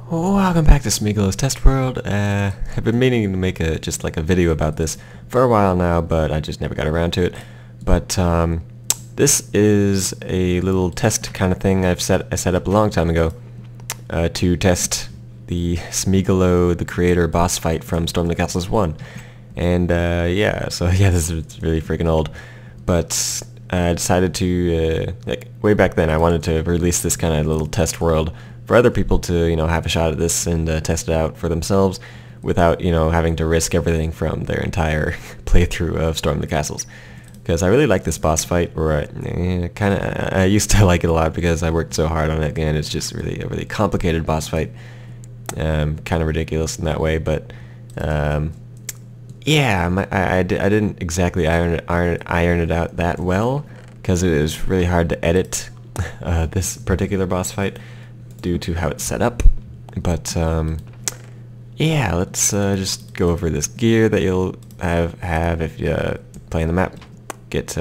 Welcome back to Smeagolow's Test World. I've been meaning to make just like a video about this for a while now, but I just never got around to it. But this is a little test kind of thing I set up a long time ago to test the Smeagolow the Creator boss fight from Storm the Castles 1. And this is really freaking old. But I decided to, way back then, I wanted to release this kind of little test world for other people to, have a shot at this and test it out for themselves without, having to risk everything from their entire playthrough of Storm the Castles. Because I really like this boss fight, or I used to like it a lot because I worked so hard on it, and it's just really a really complicated boss fight. Kind of ridiculous in that way, but I didn't exactly iron it out that well because it was really hard to edit this particular boss fight due to how it's set up. But let's just go over this gear that you'll have if you play in the map. Get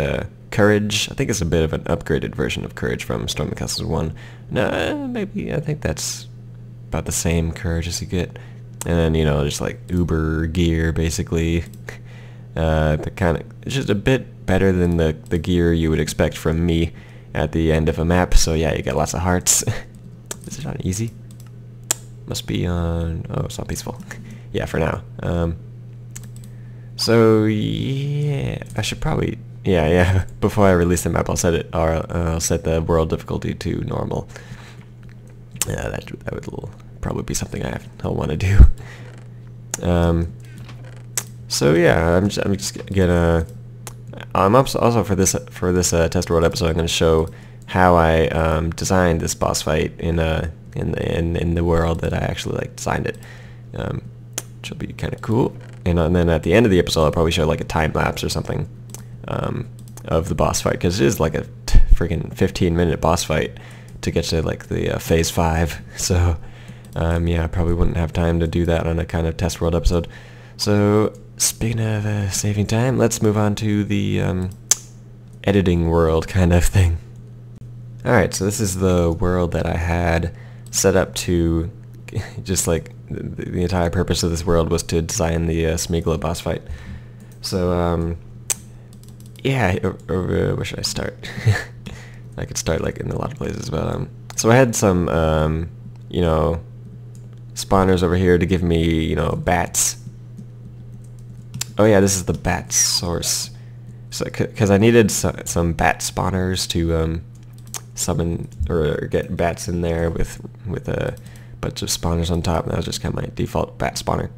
Courage. I think it's a bit of an upgraded version of Courage from Storm the Castles 1. No, maybe I think that's about the same Courage as you get. And then, just like Uber gear, basically. It's just a bit better than the gear you would expect from me at the end of a map. So yeah, you get lots of hearts. Is it on easy? Must be on... Oh, it's on peaceful. Yeah, for now. So yeah, I should probably... Yeah. Before I release the map, I'll set it, or I'll set the world difficulty to normal. Yeah, that would probably be something I'll want to do. So yeah, I'm just gonna. I'm also for this test world episode, I'm gonna show how I designed this boss fight in the world that I actually designed it, which will be kind of cool. And then at the end of the episode, I'll probably show like a time lapse or something of the boss fight, because it is like a freaking 15-minute boss fight to get to like the phase 5. So I probably wouldn't have time to do that on a kind of test world episode. So speaking of saving time, let's move on to the editing world kind of thing. Alright, so this is the world that I had set up to, just like the entire purpose of this world was to design the Smeagolow boss fight. So where should I start? I could start like in a lot of places, but so I had some spawners over here to give me bats. Oh yeah, this is the bat source. So because I needed some bat spawners to summon or get bats in there with a bunch of spawners on top, and that was just kind of my default bat spawner.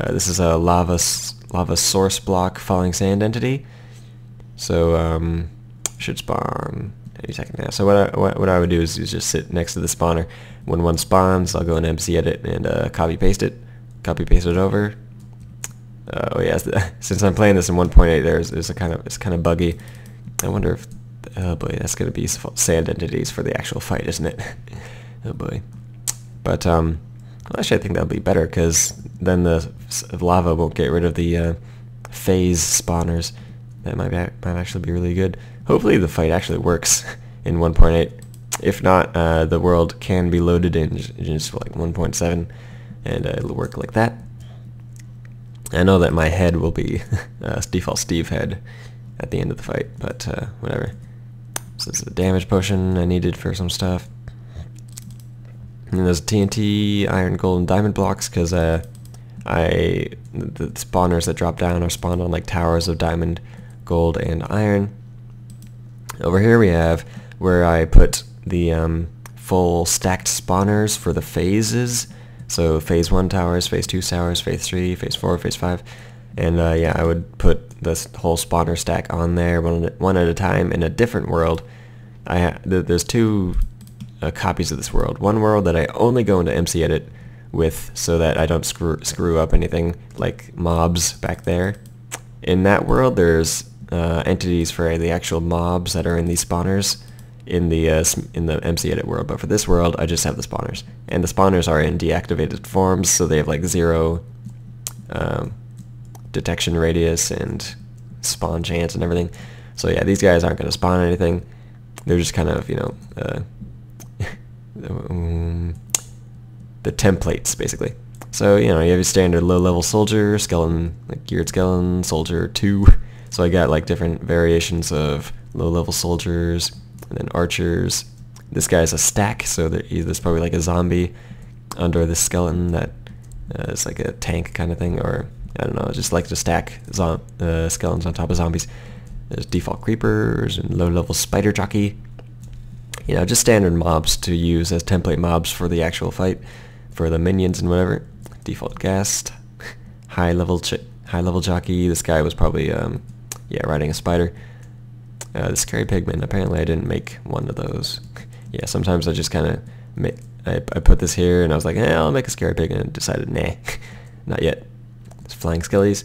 This is a lava source block falling sand entity, so should spawn any second now. So what I would do is just sit next to the spawner. When one spawns, I'll go in MC Edit and copy paste it over. Oh yeah, since I'm playing this in 1.8, it's kind of buggy. I wonder if, oh boy, that's gonna be sand entities for the actual fight, isn't it? Oh boy. But well, actually, I think that'll be better, because then the lava won't get rid of the phase spawners. That might actually be really good. Hopefully the fight actually works in 1.8. If not, the world can be loaded in just like 1.7, and it'll work like that. I know that my head will be default Steve head at the end of the fight, but whatever. So this is a damage potion I needed for some stuff. And there's TNT, iron, gold, and diamond blocks, because the spawners that drop down are spawned on like towers of diamond, gold, and iron. Over here we have where I put the full stacked spawners for the phases. So phase 1 towers, phase 2 towers, phase 3, phase 4, phase 5. And I would put this whole spawner stack on there one at a time in a different world. There's two copies of this world. One world that I only go into MC Edit with so that I don't screw up anything like mobs back there. In that world, there's entities for the actual mobs that are in these spawners in the MC Edit world, but for this world I just have the spawners, and the spawners are in deactivated forms, so they have like 0 detection radius and spawn chance and everything. So yeah, these guys aren't going to spawn anything. They're just kind of the templates basically. So you know, you have your standard low-level soldier, skeleton, like geared skeleton, soldier 2. So I got like different variations of low-level soldiers, and then archers. This guy's a stack, so there's probably like a zombie under the skeleton that is like a tank kind of thing, or I don't know, just like to stack skeletons on top of zombies. There's default creepers and low-level spider jockey. You know, just standard mobs to use as template mobs for the actual fight, for the minions and whatever. Default ghast, high-level jockey. This guy was probably yeah, riding a spider. The scary pigman. Apparently, I didn't make one of those. Yeah, sometimes I just kind of I put this here and I was like, I'll make a scary pigman, and decided, nah, not yet. It's flying skellies,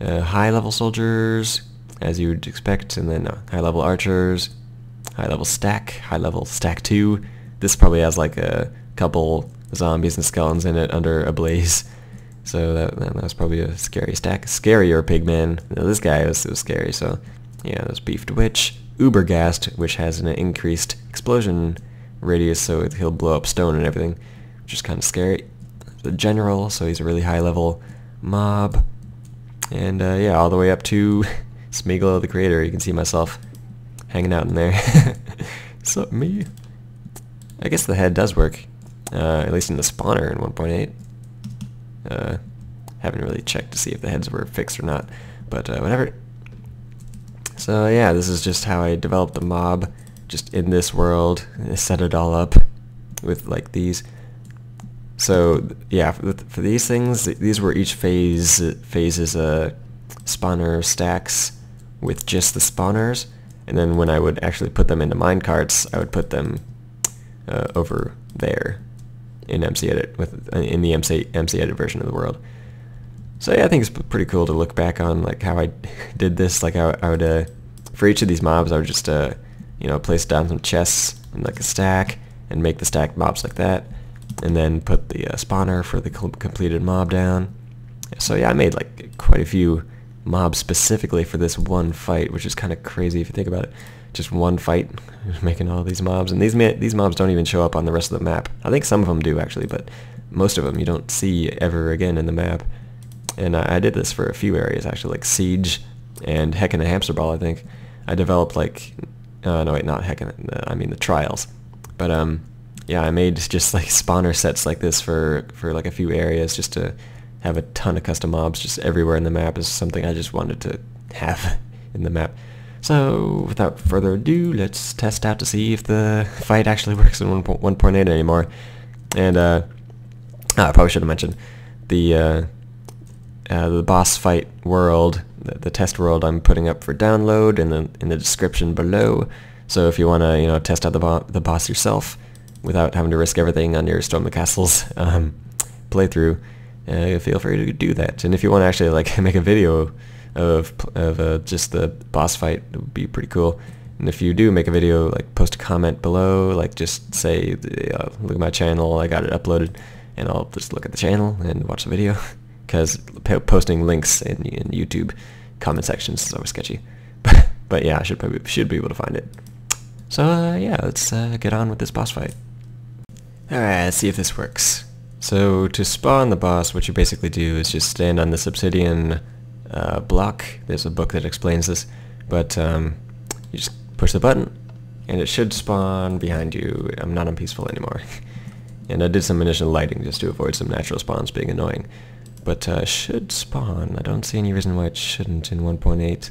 high-level soldiers, as you would expect, and then high-level archers, high-level stack 2. This probably has like a couple zombies and skeletons in it under a blaze. So that was probably a scary stack. Scarier pigman. Now, this guy was scary, so yeah, there's beefed witch. Ubergast, which has an increased explosion radius, so he'll blow up stone and everything, which is kind of scary. The general, so he's a really high level mob. And yeah, all the way up to Smeagolow the Creator. You can see myself hanging out in there. Sup, me? I guess the head does work, at least in the spawner in 1.8. Haven't really checked to see if the heads were fixed or not, but whatever. So yeah, this is just how I developed the mob, just in this world. I set it all up with like these. So yeah, for these things, these were each phases spawner stacks with just the spawners, and then when I would actually put them into minecarts, I would put them over there in MC-Edit, in the MC-Edit version of the world. So yeah, I think it's pretty cool to look back on like how I did this. Like I would for each of these mobs, I would just you know, place down some chests in like a stack and make the stacked mobs like that, and then put the spawner for the completed mob down. So yeah, I made like quite a few mobs specifically for this one fight, which is kind of crazy if you think about it. Just one fight, making all these mobs, and these mobs don't even show up on the rest of the map. I think some of them do actually, but most of them you don't see ever again in the map. And I did this for a few areas actually, like Siege and Heck in a Hamster Ball. I think I developed like no wait, not Heck I mean the Trials. But yeah, I made just like spawner sets like this for like a few areas, just to have a ton of custom mobs just everywhere in the map. Is something I just wanted to have in the map. So without further ado, let's test out to see if the fight actually works in 1.8 anymore. And I probably should have mentioned the boss fight world, the test world I'm putting up for download in the description below. So if you want to, you know, test out the boss yourself without having to risk everything on your Storm the Castles playthrough, feel free to do that. And if you want to actually like make a video of just the boss fight, it would be pretty cool. And if you do make a video, like post a comment below, like just say, look at my channel, I got it uploaded, and I'll just look at the channel and watch the video. Because posting links in YouTube comment sections is always sketchy. But yeah, I should be able to find it. So yeah, let's get on with this boss fight. Alright, let's see if this works. So to spawn the boss, what you basically do is just stand on this obsidian block. There's a book that explains this, but you just push the button and it should spawn behind you. I'm not on peaceful anymore. And I did some initial lighting just to avoid some natural spawns being annoying. But should spawn. I don't see any reason why it shouldn't in 1.8.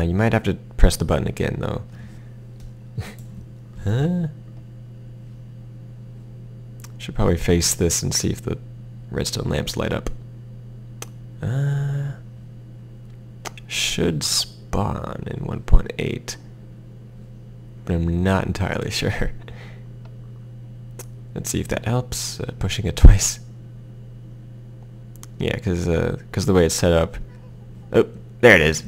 You might have to press the button again though. Huh? Should probably face this and see if the redstone lamps light up. Should spawn in 1.8, but I'm not entirely sure. Let's see if that helps, pushing it twice. Yeah, because the way it's set up. Oh, there it is.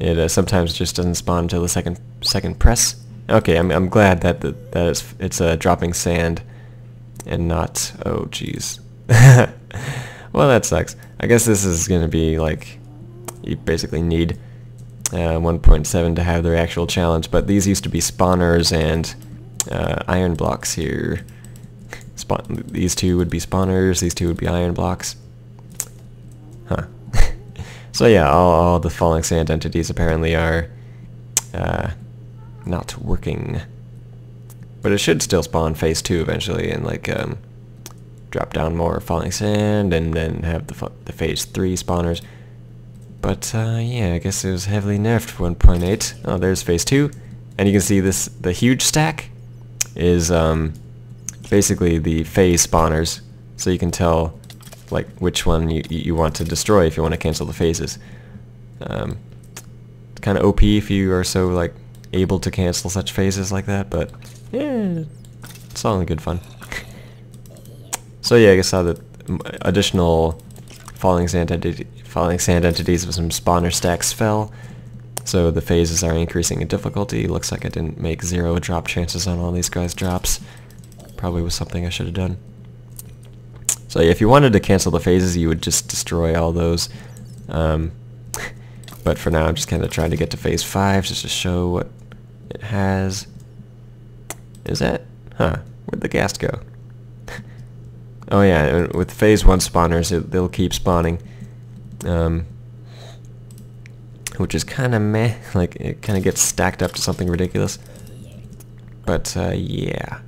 It sometimes just doesn't spawn until the second press. Okay, I'm glad that it's dropping sand and not. Oh, jeez. Well, that sucks. I guess this is gonna be like, you basically need 1.7 to have the actual challenge. But these used to be spawners and iron blocks here. These two would be spawners, these two would be iron blocks. Huh. So yeah, all the falling sand entities apparently are not working. But it should still spawn phase 2 eventually, and like drop down more falling sand, and then have the phase 3 spawners. But yeah, I guess it was heavily nerfed for 1.8. Oh, there's phase 2, and you can see this. The huge stack is basically the phase spawners, so you can tell like which one you want to destroy if you want to cancel the phases. Kind of OP if you are so like able to cancel such phases like that, but yeah, it's all in good fun. So yeah, I guess the additional falling sand entities with some spawner stacks fell, so the phases are increasing in difficulty. Looks like I didn't make 0 drop chances on all these guys' drops. Probably was something I should have done. So yeah, if you wanted to cancel the phases, you would just destroy all those. But for now, I'm just kind of trying to get to phase 5 just to show what it has. Is that? Huh. Where'd the ghast go? Oh yeah, with phase 1 spawners, they'll keep spawning. Which is kind of meh. Like, it kind of gets stacked up to something ridiculous. But yeah.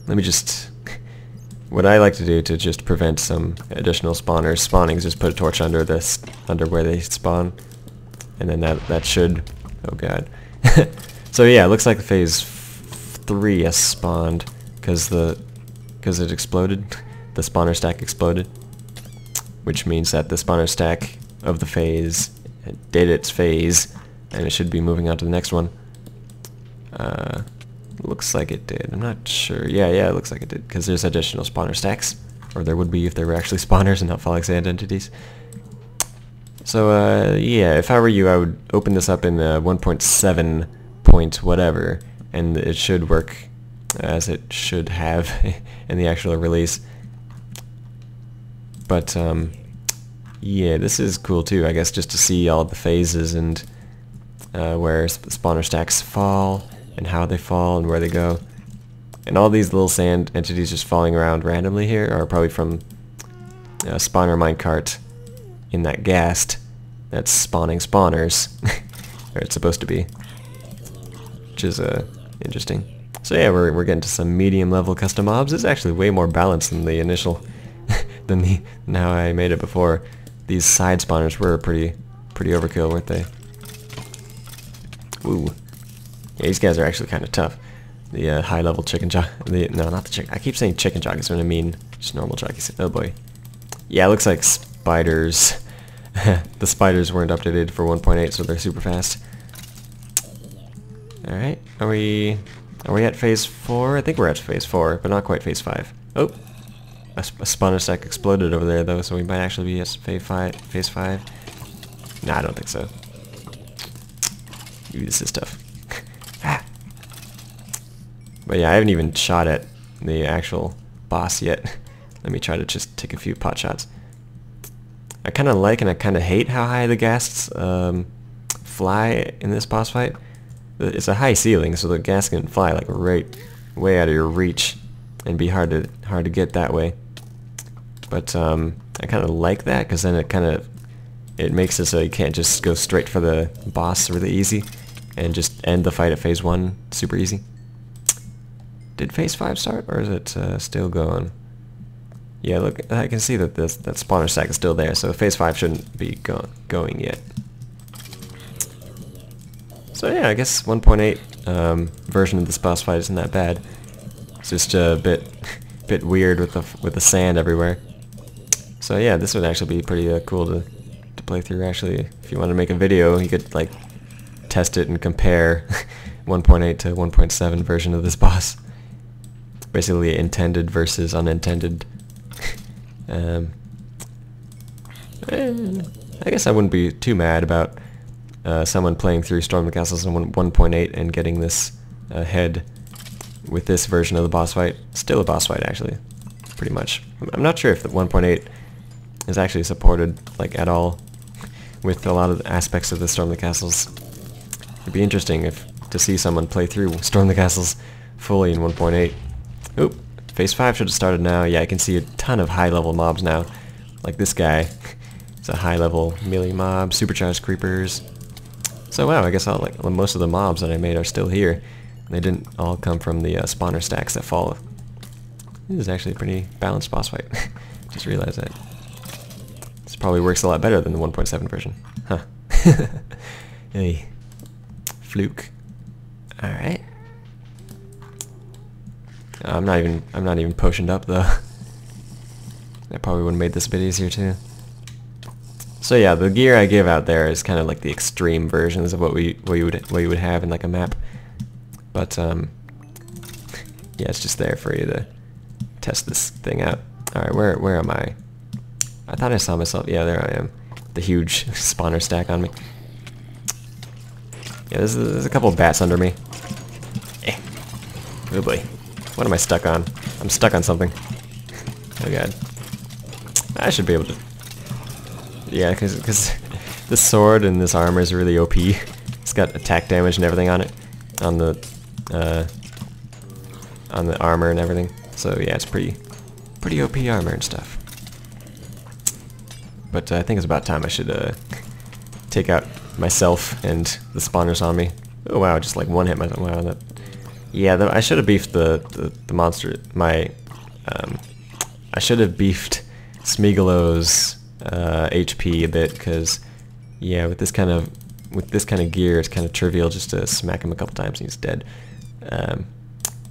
Let me just... What I like to do to just prevent some additional spawners spawning is just put a torch under where they spawn. And then that should... Oh god. So yeah, it looks like phase 3 has spawned because it exploded. The spawner stack exploded, which means that the spawner stack of the phase did its phase, and it should be moving on to the next one. Looks like it did. I'm not sure. Yeah, it looks like it did, because there's additional spawner stacks, or there would be if there were actually spawners and not falling sand entities. So yeah, if I were you, I would open this up in 1.7 point whatever, and it should work as it should have in the actual release. But yeah, this is cool too, I guess, just to see all the phases and where spawner stacks fall and how they fall and where they go. And all these little sand entities just falling around randomly here are probably from a spawner minecart in that ghast that's spawning spawners, or it's supposed to be, which is interesting. So yeah, we're getting to some medium level custom mobs. This is actually way more balanced than the initial than how I made it before. These side spawners were pretty overkill, weren't they? Woo. Yeah, these guys are actually kind of tough. The high level chicken jock. No, not the chicken. I keep saying chicken jockeys when I mean just normal jockeys. Oh boy. Yeah, it looks like spiders. The spiders weren't updated for 1.8, so they're super fast. All right, are we at phase 4? I think we're at phase 4, but not quite phase 5. Oh, a spawner stack exploded over there though, so we might actually be at phase 5. Nah, I don't think so. Ooh, this is tough. But yeah, I haven't even shot at the actual boss yet. Let me try to just take a few pot shots. I kind of like and I kind of hate how high the ghasts fly in this boss fight. It's a high ceiling, so the ghast can fly like right way out of your reach and be hard to get that way. But I kind of like that, because then it makes it so you can't just go straight for the boss really easy and just end the fight at phase 1 super easy. Did phase 5 start, or is it still going? Yeah, look, I can see that that spawner stack is still there, so phase 5 shouldn't be going yet. So yeah, I guess 1.8 version of this boss fight isn't that bad. It's just a bit weird with the sand everywhere. So yeah, this would actually be pretty cool to play through. Actually, if you want to make a video, you could like test it and compare 1.8 to 1.7 version of this boss. Basically, intended versus unintended. I guess I wouldn't be too mad about someone playing through Storm the Castles in 1.8 and getting this ahead with this version of the boss fight. Still a boss fight, actually, pretty much. I'm not sure if the 1.8 is actually supported like at all with a lot of the aspects of the Storm the Castles. It'd be interesting to see someone play through Storm the Castles fully in 1.8. Oop, Phase 5 should have started now. Yeah, I can see a ton of high-level mobs now. Like this guy. It's a high-level melee mob, supercharged creepers. So wow, I guess most of the mobs that I made are still here. They didn't all come from the spawner stacks that follow. This is actually a pretty balanced boss fight. Just realized that. This probably works a lot better than the 1.7 version. Huh. Hey. Fluke. Alright. I'm not even potioned up though. I probably would have made this a bit easier too. So yeah, the gear I give out there is kind of like the extreme versions of what you would have in like a map. But yeah, it's just there for you to test this thing out. All right, where am I? I thought I saw myself. Yeah, there I am. The huge spawner stack on me. Yeah, there's a couple of bats under me. Eh. Oh boy. What am I stuck on? I'm stuck on something. Oh god. I should be able to... Yeah, because this sword and this armor is really OP. It's got attack damage and everything on it. On the armor and everything. So yeah, it's pretty OP armor and stuff. But I think it's about time I should take out myself and the spawners on me. Oh wow, just like one hit myself. Wow, that... Yeah, I should have beefed the monster. I should have beefed Smeagolow's HP a bit, because yeah, with this kind of gear, it's kind of trivial just to smack him a couple times and he's dead.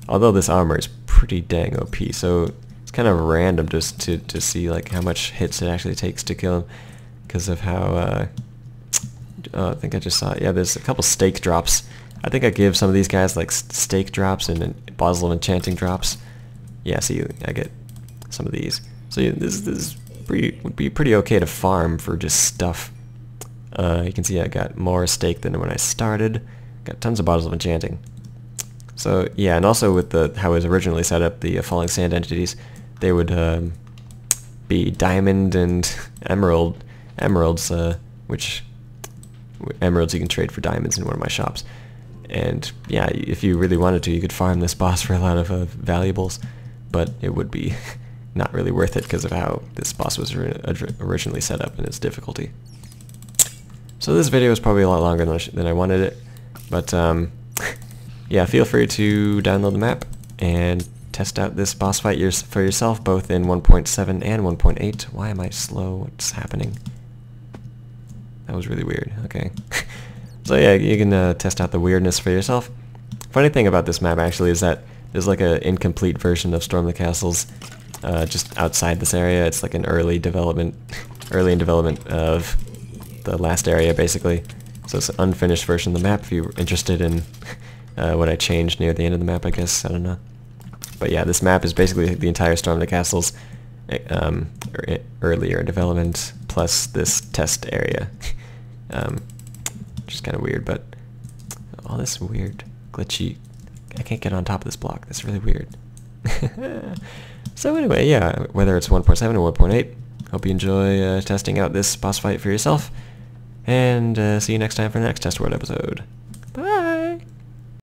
Although this armor is pretty dang OP, so it's kind of random just to see like how much hits it actually takes to kill him, because of how I think I just saw it. Yeah, there's a couple stake drops. I think I give some of these guys like stake drops and Bosel of Enchanting drops. Yeah, see, I get some of these. So yeah, this would be pretty okay to farm for just stuff. You can see I got more stake than when I started. Got tons of Bottles of Enchanting. So yeah, and also with how it was originally set up, the Falling Sand entities, they would be diamond and emeralds, which emeralds you can trade for diamonds in one of my shops. And yeah, if you really wanted to, you could farm this boss for a lot of valuables, but it would be not really worth it because of how this boss was originally set up and its difficulty. So this video is probably a lot longer than I wanted it, but yeah, feel free to download the map and test out this boss fight for yourself, both in 1.7 and 1.8. Why am I slow? What's happening? That was really weird. Okay. So yeah, you can test out the weirdness for yourself. Funny thing about this map actually is that there's like an incomplete version of Storm the Castles just outside this area. It's like an early in development of the last area basically. So it's an unfinished version of the map if you're interested in what I changed near the end of the map, I guess. I don't know. But yeah, this map is basically the entire Storm the Castles earlier development plus this test area. Which is kind of weird, but all this weird, glitchy... I can't get on top of this block. That's really weird. So anyway, yeah, whether it's 1.7 or 1.8, hope you enjoy testing out this boss fight for yourself, and see you next time for the next Test World episode.